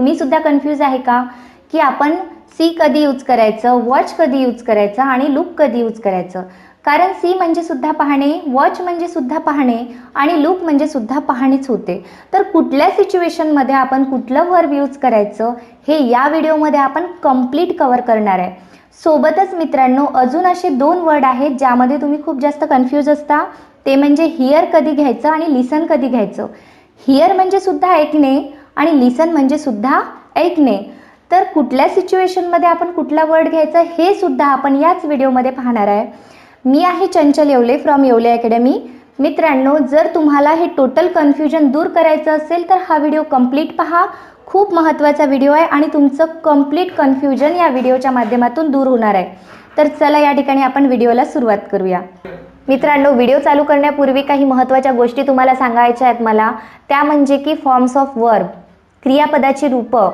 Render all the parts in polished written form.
तुम्ही सुद्धा कन्फ्यूज आहे का की आपण सी कधी यूज करायचं, वॉच कधी यूज करायचं आणि लुक कधी यूज करायचं? कारण सी म्हणजे सुद्धा पाहणे, वॉच म्हणजे सुद्धा पाहणे आणि लुक म्हणजे सुद्धा पाहणेच होते. तर कुठल्या सिच्युएशनमध्ये आपण कुठलं वर्ब यूज करायचं हे या व्हिडिओमध्ये आपण कंप्लीट कव्हर करणार आहे. सोबतच मित्रांनो अजून असे 2 वर्ड आहेत ज्यामध्ये तुम्ही खूप जास्त कन्फ्यूज असता, ते म्हणजे हिअर कधी घ्यायचं आणि लिसन कधी घ्यायचं. हिअर म्हणजे सुद्धा ऐकणे आणि लिसन म्हणजे सुद्धा ऐकणे. तर कुठल्या सिच्युएशनमध्ये आपण कुठला वर्ड घ्यायचा हे सुद्धा आपण याच व्हिडिओमध्ये पाहणार आहे. मी आहे चंचल येवले फ्रॉम येवले अकॅडमी. मित्रांनो, जर तुम्हाला हे टोटल कन्फ्युजन दूर करायचं असेल तर हा व्हिडिओ कंप्लीट पहा. खूप महत्त्वाचा व्हिडिओ आहे आणि तुमचं कंप्लीट कन्फ्युजन या व्हिडिओच्या माध्यमातून दूर होणार आहे. तर चला या ठिकाणी आपण व्हिडिओला सुरुवात करूया. मित्रांनो, व्हिडिओ चालू करण्यापूर्वी काही महत्त्वाच्या गोष्टी तुम्हाला सांगायच्या आहेत मला, त्या म्हणजे की फॉर्म्स ऑफ वर्ब, क्रियापदाची रूपं.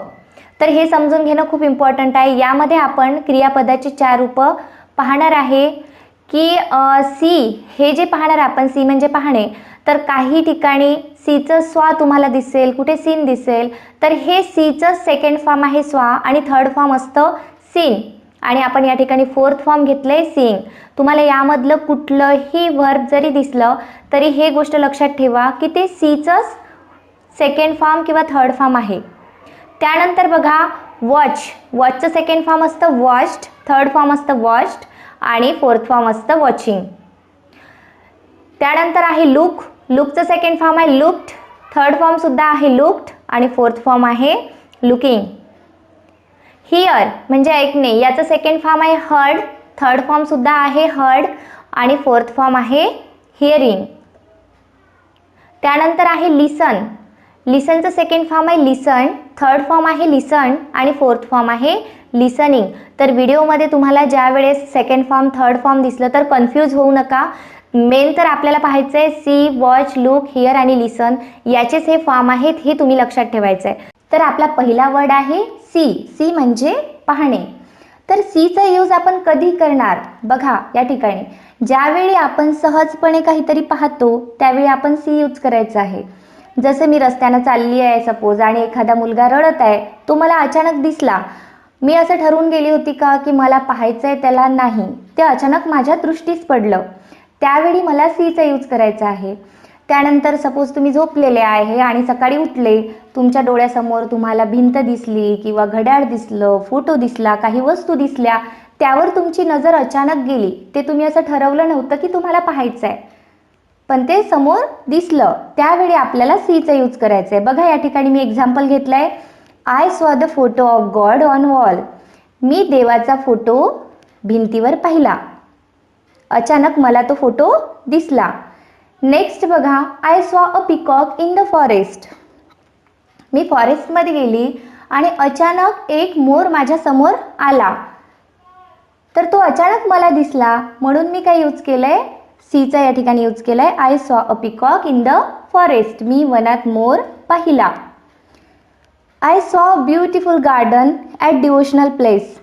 तर हे समजून घेणं खूप इम्पॉर्टंट आहे. यामध्ये आपण क्रियापदाची 4 रूपं पाहणार आहे की सी हे जे पाहणार आपण, सी म्हणजे पाहणे. तर काही ठिकाणी सीचं स्वा तुम्हाला दिसेल, कुठे सीन दिसेल, तर हे सीचं सेकंड फॉर्म आहे स्वा आणि थर्ड फॉर्म असतं सीन आणि आपण या ठिकाणी फोर्थ फॉर्म घेतलंय सीइंग. तुम्हाला यामधलं कुठलंही वर्ब जरी दिसलं तरी हे गोष्ट लक्षात ठेवा की ते सीचं सेकंड फॉर्म किंवा थर्ड फॉर्म आहे. त्यानंतर बघा वॉच, वॉचचं सेकंड फॉर्म असतं वॉच्ड, थर्ड फॉर्म असतं वॉच्ड आणि फोर्थ फॉर्म असतं वॉचिंग. त्यानंतर आहे लुक, लुकचं सेकंड फॉर्म आहे लुक्ड, थर्ड फॉर्म सुद्धा आहे लुक्ड आणि फोर्थ फॉर्म आहे लुकिंग. हिअर म्हणजे ऐकणे, याचं सेकंड फॉर्म आहे हर्ड, थर्ड फॉर्म सुद्धा आहे हर्ड आणि फोर्थ फॉर्म आहे हिअरिंग. त्यानंतर आहे लिसन, लिसनचं सेकंड फॉर्म आहे लिसन, थर्ड फॉर्म आहे लिसन आणि फोर्थ फॉर्म आहे लिसनिंग. तर व्हिडिओमध्ये तुम्हाला ज्या वेळेस सेकंड फॉर्म थर्ड फॉर्म दिसलं तर कन्फ्यूज होऊ नका. मेन तर आपल्याला पाहायचं आहे सी, वॉच, लुक, हिअर आणि लिसन याचेच हे फॉर्म आहेत, हे तुम्ही लक्षात ठेवायचं आहे. तर आपला पहिला वर्ड आहे सी, सी म्हणजे पाहणे. तर सीचा यूज आपण कधी करणार? बघा या ठिकाणी ज्यावेळी आपण सहजपणे काहीतरी पाहतो त्यावेळी आपण सी यूज करायचं आहे. जसं मी रस्त्यानं चालली आहे सपोज आणि एखादा मुलगा रडत आहे, तो मला अचानक दिसला. मी असं ठरवून गेली होती का की मला पाहायचं आहे त्याला? नाही, ते अचानक माझ्या दृष्टीस पडलं, त्यावेळी मला सीचा यूज करायचा आहे. त्यानंतर सपोज तुम्ही झोपलेले आहे आणि सकाळी उठले, तुमच्या डोळ्यासमोर तुम्हाला भिंत दिसली किंवा घड्याळ दिसलं, फोटो दिसला, काही वस्तू दिसल्या, त्यावर तुमची नजर अचानक गेली. ते तुम्ही असं ठरवलं नव्हतं की तुम्हाला पाहायचं आहे, पण ते समोर दिसलं, त्यावेळी आपल्याला सीचा यूज करायचं आहे. बघा या ठिकाणी मी एक्झाम्पल घेतलं आहे, I saw the photo of god on wall. मी देवाचा फोटो भिंतीवर पाहिला, अचानक मला तो फोटो दिसला. नेक्स्ट बघा, I saw a peacock in the forest. मी फॉरेस्टमध्ये गेली आणि अचानक एक मोर माझ्या समोर आला, तर तो अचानक मला दिसला म्हणून मी काय यूज केलंय? सीचा या ठिकाणी यूज केलाय. I saw a peacock in the forest, मी वनात मोर पाहिला. I saw beautiful garden at devotional place.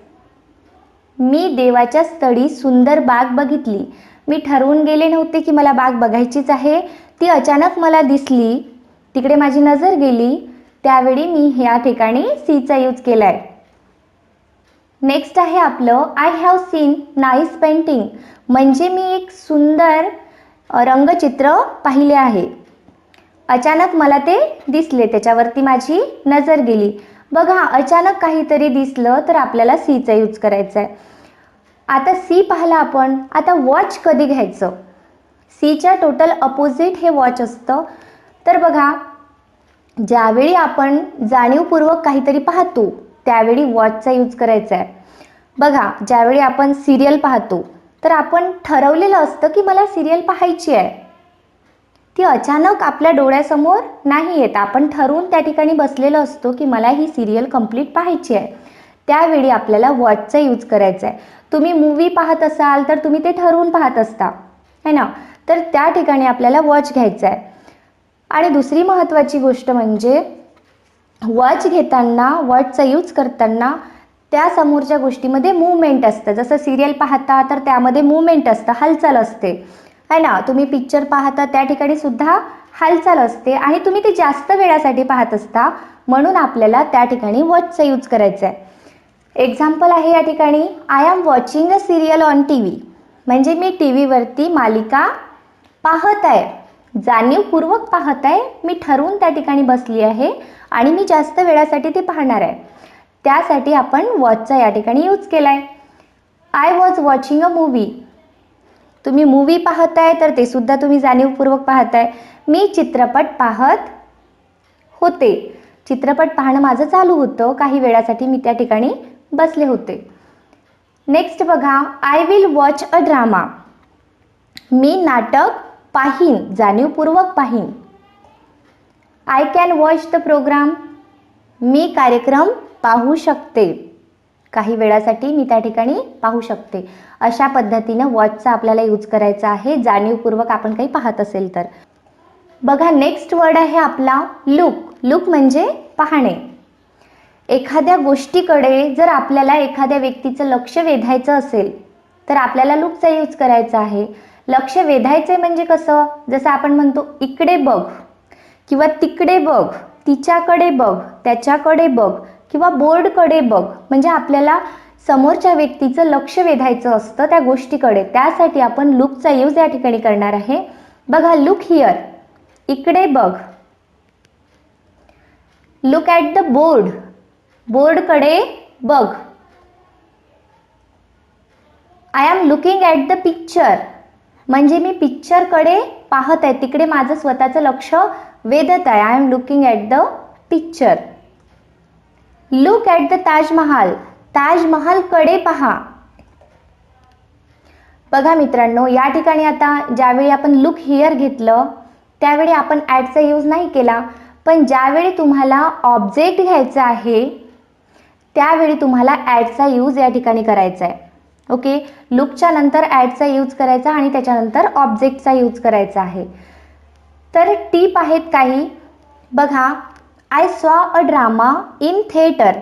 मी देवाच्या स्थळी सुंदर बाग बघितली. मी ठरवून गेले नव्हते की मला बाग बघायचीच आहे, ती अचानक मला दिसली, तिकडे माझी नजर गेली, त्यावेळी मी ह्या ठिकाणी सीचा यूज केला आहे. नेक्स्ट आहे आपलं I have seen nice painting. म्हणजे मी एक सुंदर रंगचित्र पाहिले आहे, अचानक मला ते दिसले, त्याच्यावरती माझी नजर गेली. बघा अचानक काहीतरी दिसलं तर आपल्याला सीचा यूज करायचा आहे. आता सी पाहिला आपण. आता वॉच कधी घ्यायचं? सीच्या टोटल अपोजिट हे वॉच असतं. तर बघा ज्यावेळी आपण जाणीवपूर्वक काहीतरी पाहतो त्यावेळी वॉचचा यूज करायचा आहे. बघा ज्यावेळी आपण सिरियल पाहतो तर आपण ठरवलेलं असतं की मला सिरियल पाहायची आहे, ती अचानक आपल्या डोळ्यासमोर नाही येत, आपण ठरवून त्या ठिकाणी बसलेलं असतो की मला ही सिरियल कंप्लीट पाहायची आहे, त्यावेळी आपल्याला वॉचचा यूज करायचा आहे. तुम्ही मूवी पाहत असाल तर तुम्ही ते ठरवून पाहत असता है ना, तर त्या ठिकाणी आपल्याला वॉच घ्यायचा आहे. आणि दुसरी महत्त्वाची गोष्ट म्हणजे वॉच घेताना, वॉचचा यूज करताना त्या समोरच्या गोष्टीमध्ये मूवमेंट असतं. जसं सिरियल पाहता तर त्यामध्ये मूवमेंट असतं, हालचाल असते है ना. तुम्ही पिक्चर पाहता त्या ठिकाणी सुद्धा हालचाल असते आणि तुम्ही ते जास्त वेळासाठी पाहत असता म्हणून आपल्याला त्या ठिकाणी वॉचचा यूज करायचा आहे. एक्झाम्पल आहे या ठिकाणी, I am watching a serial on T V, म्हणजे मी टी व्हीवरती मालिका पाहत आहे, जाणीवपूर्वक पाहत आहे, मी ठरवून त्या ठिकाणी बसली आहे आणि मी जास्त वेळासाठी ते पाहणार आहे, त्यासाठी आपण वॉचचा या ठिकाणी यूज केला आहे. I was watching a movie, तुम्ही मूवी पाहताय तर ते सुद्धा तुम्ही जाणीवपूर्वक पाहताय. मी चित्रपट पाहत होते, चित्रपट पाहणं माझं चालू होतं, काही वेळासाठी मी त्या ठिकाणी बसले होते. नेक्स्ट बघा, I will watch a drama, मी नाटक पाहीन, जाणीवपूर्वक पाहीन. I can watch the programme, मी कार्यक्रम पाहू शकते, काही वेळासाठी मी त्या ठिकाणी पाहू शकते. अशा पद्धतीनं वॉचचा आपल्याला यूज करायचा आहे, जाणीवपूर्वक आपण काही पाहत असेल तर. बघा नेक्स्ट वर्ड आहे आपला लुक. लुक म्हणजे पाहणे. एखाद्या गोष्टीकडे जर आपल्याला एखाद्या व्यक्तीचं लक्ष वेधायचं असेल तर आपल्याला लुकचा यूज करायचा आहे. लक्ष वेधायचे म्हणजे कसं, जसं आपण म्हणतो इकडे बघ किंवा तिकडे बघ, तिच्याकडे बघ, त्याच्याकडे बघ किंवा बोर्डकडे बघ, म्हणजे आपल्याला समोरच्या व्यक्तीचं लक्ष वेधायचं असतं त्या गोष्टीकडे, त्यासाठी आपण लुकचा यूज या ठिकाणी करणार आहे. बघा लुक हिअर, इकडे बघ. लुक ॲट द बोर्ड, बोर्डकडे बघ. I am looking at the picture, म्हणजे मी पिक्चरकडे पाहत आहे, तिकडे माझं स्वतःचं लक्ष वेधत आहे. I am looking at the picture. Look at the Taj Mahal, ताजमहालकडे पहा. बघा मित्रांनो, या ठिकाणी आता ज्यावेळी आपण लुक हिअर घेतलं त्यावेळी आपण ॲटचा यूज नाही केला, पण ज्यावेळी तुम्हाला ऑब्जेक्ट घ्यायचा आहे त्यावेळी तुम्हाला ॲटचा यूज या ठिकाणी करायचा आहे. ओके, लुकच्या नंतर ॲटचा यूज करायचा आणि त्याच्यानंतर ऑब्जेक्टचा यूज करायचा आहे. तर टीप आहेत काही. बघा, I saw a drama in theatre,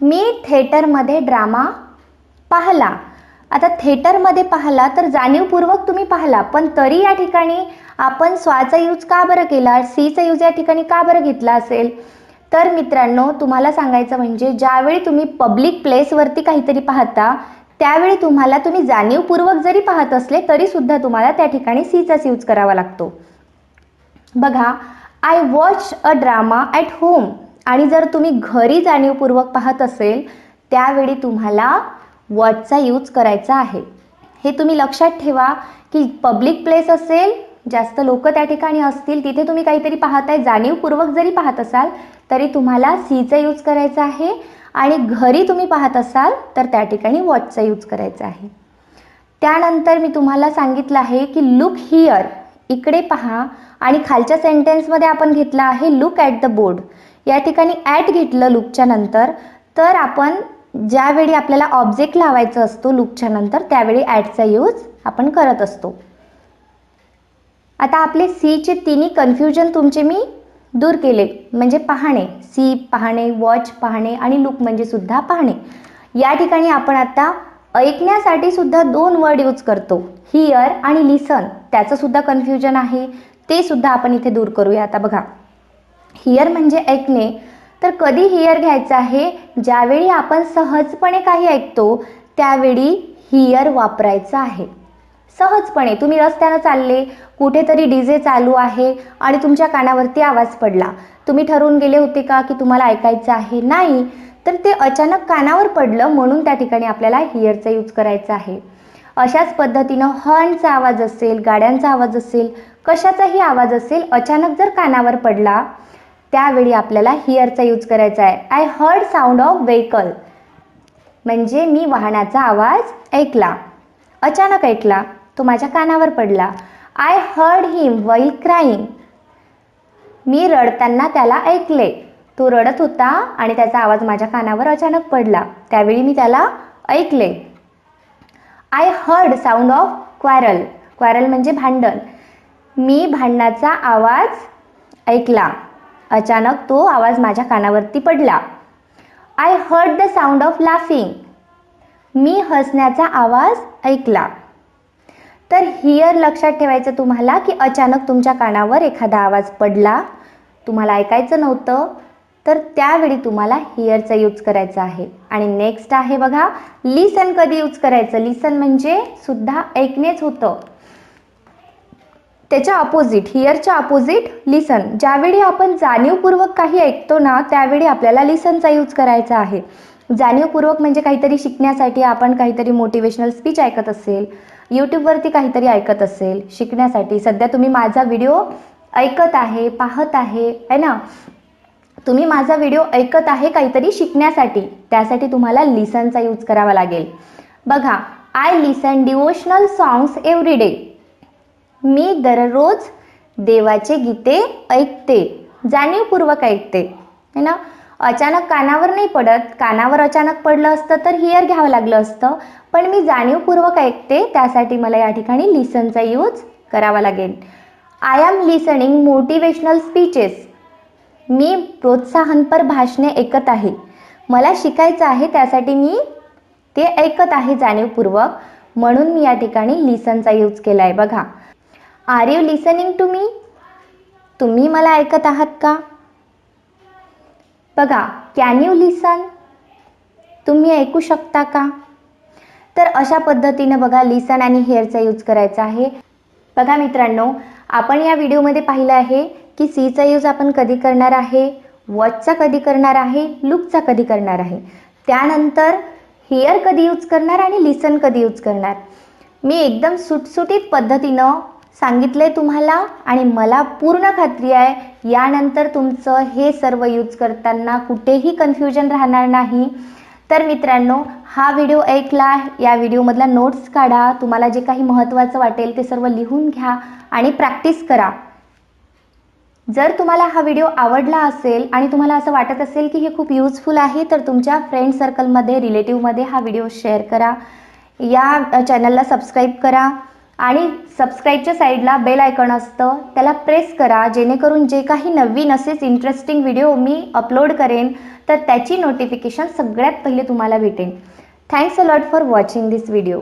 मी थिएटरमध्ये ड्रामा पाहला. आता थिएटरमध्ये पाहला तर जाणीवपूर्वक तुम्ही पाहला, पण तरी या ठिकाणी आपण स्वाचा यूज का बरं केला, सीचा यूज या ठिकाणी का बरं घेतला असेल, तर मित्रांनो तुम्हाला सांगायचं म्हणजे ज्यावेळी तुम्ही पब्लिक प्लेसवरती काहीतरी पाहता त्यावेळी तुम्ही जाणीवपूर्वक जरी पाहत असले तरी सुद्धा तुम्हाला त्या ठिकाणी सीचाच यूज करावा लागतो. बघा, I watch a drama at home, आणि जर तुम्ही घरी जाणीवपूर्वक पाहत असेल त्यावेळी तुम्हाला वॉचचा यूज करायचा आहे. हे तुम्ही लक्षात ठेवा की पब्लिक प्लेस असेल, जास्त लोक त्या ठिकाणी असतील, तिथे तुम्ही काहीतरी पाहताय, जाणीवपूर्वक जरी पाहत असाल तरी तुम्हाला सीचा यूज करायचा आहे, आणि घरी तुम्ही पाहत असाल तर त्या ठिकाणी वॉचचा यूज करायचा आहे. त्यानंतर मी तुम्हाला सांगितलं आहे की लुक हिअर, इकडे पहा, आणि खालच्या सेंटेन्समध्ये आपण घेतला आहे लुक ॲट द बोर्ड. या ठिकाणी ॲट घेतलं लुकच्या नंतर, तर आपण ज्यावेळी आपल्याला ऑब्जेक्ट लावायचं असतो लुकच्या नंतर त्यावेळी ॲटचा यूज आपण करत असतो. आता आपले सीचे तिन्ही कन्फ्युजन तुमचे मी दूर केले, म्हणजे पाहणे, सी पाहणे, वॉच पाहणे आणि लुक म्हणजे सुद्धा पाहणे. या ठिकाणी आपण आता ऐकण्यासाठी सुद्धा दोन वर्ड यूज करतो, हिअर आणि लिसन, त्याचं सुद्धा कन्फ्युजन आहे, ते सुद्धा आपण इथे दूर करूया. आता बघा, हिअर म्हणजे ऐकणे, तर कधी हिअर घ्यायचं आहे, ज्यावेळी आपण सहजपणे काही ऐकतो त्यावेळी हिअर वापरायचं आहे. सहजपणे तुम्ही रस्त्यानं चालले, कुठेतरी डीजे चालू आहे आणि तुमच्या कानावरती आवाज पडला, तुम्ही ठरवून गेले होते का की तुम्हाला ऐकायचं आहे, नाही, तर ते अचानक कानावर पडलं म्हणून त्या ठिकाणी आपल्याला हिअरचा यूज करायचा आहे. अशाच पद्धतीनं हॉर्नचा आवाज असेल, गाड्यांचा आवाज असेल, कशाचाही आवाज असेल, अचानक जर कानावर पडला त्यावेळी आपल्याला हिअरचा यूज करायचा आहे. I heard sound of vehicle, म्हणजे मी वाहनाचा आवाज ऐकला, अचानक ऐकला, तो माझ्या कानावर पडला. I heard him while crying, मी रडताना त्याला ऐकले, तो रडत होता आणि त्याचा आवाज माझ्या कानावर अचानक पडला, त्यावेळी मी त्याला ऐकले. I heard sound of quarrel, quarrel म्हणजे भांडण, मी भांडणाचा आवाज ऐकला, अचानक तो आवाज माझ्या कानावरती पडला. I heard the sound of laughing, मी हसण्याचा आवाज ऐकला. तर हिअर लक्षात ठेवायचं तुम्हाला की अचानक तुमच्या कानावर एखादा आवाज पडला, तुम्हाला ऐकायचं नव्हतं, तर त्यावेळी तुम्हाला हिअरचा यूज करायचा आहे. आणि नेक्स्ट आहे बघा लिसन. कधी यूज करायचं? लिसन म्हणजे सुद्धा ऐकणेच होतं. त्याच्या अपोजिट, हिअरच्या अपोजिट लिसन. ज्यावेळी आपण जाणीवपूर्वक काही ऐकतो ना त्यावेळी आपल्याला लिसनचा यूज करायचा आहे. जाणीवपूर्वक म्हणजे काहीतरी शिकण्यासाठी, आपण काहीतरी मोटिवेशनल स्पीच ऐकत असेल, यूट्यूबवरती काहीतरी ऐकत असेल शिकण्यासाठी. सध्या तुम्ही माझा व्हिडिओ ऐकत आहे, पाहत आहे ना, तुम्ही माझा व्हिडिओ ऐकत आहे काहीतरी शिकण्यासाठी, त्यासाठी तुम्हाला लिसनचा यूज करावा लागेल. बघा, I listen devotional songs every day. मी दररोज देवाचे गीते ऐकते, जाणीवपूर्वक ऐकते है ना. अचानक कानावर नाही पडत. कानावर अचानक पडलं असतं तर हिअर घ्यावं लागलं असतं, पण मी जाणीवपूर्वक ऐकते, त्यासाठी मला या ठिकाणी लिसनचा यूज करावा लागेल. I am listening motivational speeches. मी प्रोत्साहनपर भाषणे ऐकत आहे. मला शिकायचं आहे, त्यासाठी मी ते ऐकत आहे जाणीवपूर्वक, म्हणून मी या ठिकाणी लिसनचा यूज केला आहे. बघा, are you listening to me? तुम्ही मला ऐकत आहात का? बघा, कॅन यू लिसन? तुम्ही ऐकू शकता का? तर अशा पद्धतीने बघा लिसन आणि हिअरचा यूज करायचा आहे. बघा मित्रांनो, आपण या व्हिडिओमध्ये पाहिलं आहे की सीचा यूज आपण कधी करणार आहे, वॉचचा कधी करणार आहे, लुकचा कधी करणार आहे, त्यानंतर हिअर कधी यूज करणार आणि लिसन कधी यूज करणार. मी एकदम सुटसुटीत पद्धतीनं सांगितले तुम्हाला आणि मला पूर्ण खात्री आहे यानंतर तुमचं हे सर्व यूज करताना कुठेही कन्फ्युजन राहणार नाही. तर मित्रांनो, हा व्हिडिओ ऐकला, या व्हिडिओमधला नोट्स काढा, तुम्हाला जे काही महत्त्वाचं वाटेल ते सर्व लिहून घ्या आणि प्रॅक्टिस करा. जर तुम्हाला हा व्हिडिओ आवडला असेल आणि तुम्हाला असं वाटत असेल की हे खूप यूजफुल आहे, तर तुमच्या फ्रेंड सर्कलमध्ये, रिलेटिव्हमध्ये हा व्हिडिओ शेअर करा. या चॅनलला सबस्क्राईब करा आणि सबस्क्राईबच्या साईडला बेल आयकॉन असतं, त्याला प्रेस करा, जेणेकरून जे काही नवीन असेच इंटरेस्टिंग व्हिडिओ मी अपलोड करेन तर त्याची नोटिफिकेशन सगळ्यात पहिले तुम्हाला भेटेल. Thanks a lot for watching this video.